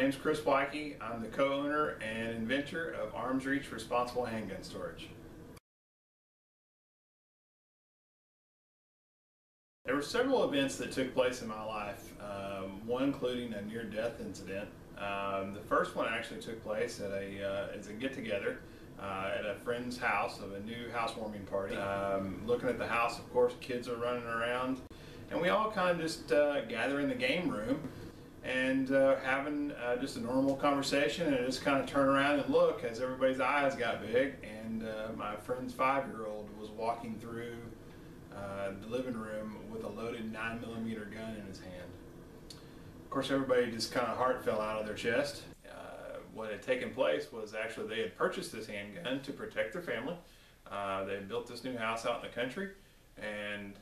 name's Chris Weiche. I'm the co-owner and inventor of ArmsReach Responsible Handgun Storage. There were several events that took place in my life, one including a near-death incident. The first one actually took place at as a get-together at a friend's house of a new housewarming party. Looking at the house, of course, kids are running around, and we all kind of just gather in the game room and having just a normal conversation, and just kind of turn around and look as everybody's eyes got big, and my friend's 5-year-old was walking through the living room with a loaded 9mm gun in his hand. Of course, everybody just kind of heart fell out of their chest. What had taken place was actually they had purchased this handgun to protect their family. They had built this new house out in the country, and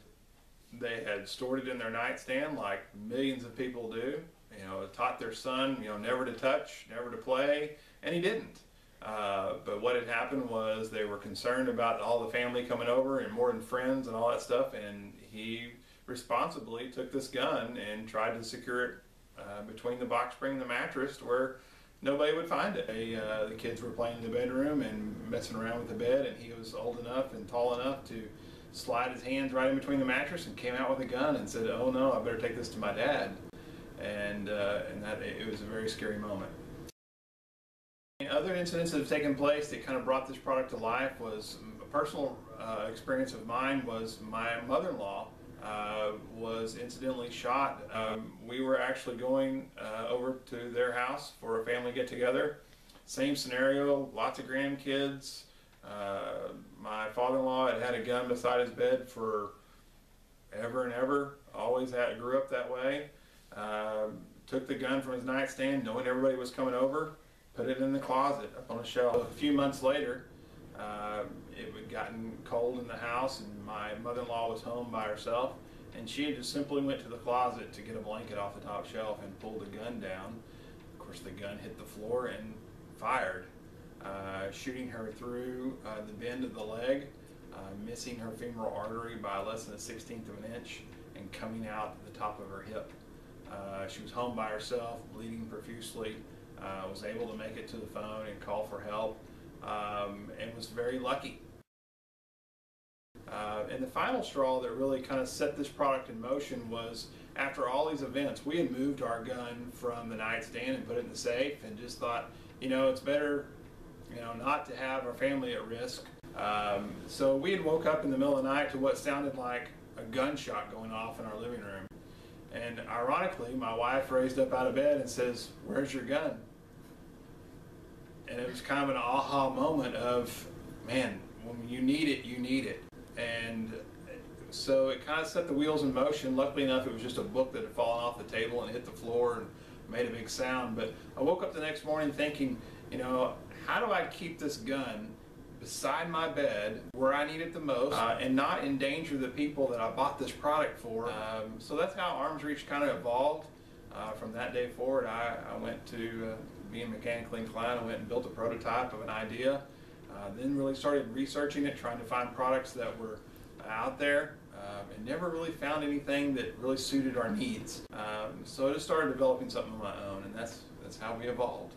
they had stored it in their nightstand like millions of people do. You know, taught their son, you know, never to touch, never to play, and he didn't. But what had happened was they were concerned about all the family coming over and more than friends and all that stuff, and he responsibly took this gun and tried to secure it between the box spring and the mattress where nobody would find it. The kids were playing in the bedroom and messing around with the bed, and he was old enough and tall enough to slide his hands right in between the mattress and came out with a gun and said, "Oh no, I better take this to my dad." And that it was a very scary moment. Other incidents that have taken place that kind of brought this product to life was a personal experience of mine. Was my mother-in-law was incidentally shot. We were actually going over to their house for a family get-together. Same scenario, lots of grandkids. My father-in-law had a gun beside his bed for ever and ever. Always grew up that way. Took the gun from his nightstand, knowing everybody was coming over, put it in the closet up on a shelf. A few months later, it had gotten cold in the house, and my mother-in-law was home by herself, and she just simply went to the closet to get a blanket off the top shelf and pulled the gun down. Of course, the gun hit the floor and fired, shooting her through the bend of the leg, missing her femoral artery by less than 1/16 of an inch, and coming out the top of her hip. She was home by herself, bleeding profusely, was able to make it to the phone and call for help, and was very lucky. And the final straw that really kind of set this product in motion was after all these events, we had moved our gun from the nightstand and put it in the safe, and just thought, you know, it's better, you know, not to have our family at risk. So we had woke up in the middle of the night to what sounded like a gunshot going off in our living room. And ironically, my wife raised up out of bed and says, "Where's your gun?" And it was kind of an aha moment of, man, when you need it, you need it. And so it kind of set the wheels in motion. Luckily enough, it was just a book that had fallen off the table and hit the floor and made a big sound. But I woke up the next morning thinking, you know, how do I keep this gun beside my bed where I need it the most and not endanger the people that I bought this product for? So that's how ArmsReach kind of evolved. From that day forward, I went to being mechanically inclined. I went and built a prototype of an idea, then really started researching it, trying to find products that were out there, and never really found anything that really suited our needs. So I just started developing something of my own, and that's how we evolved.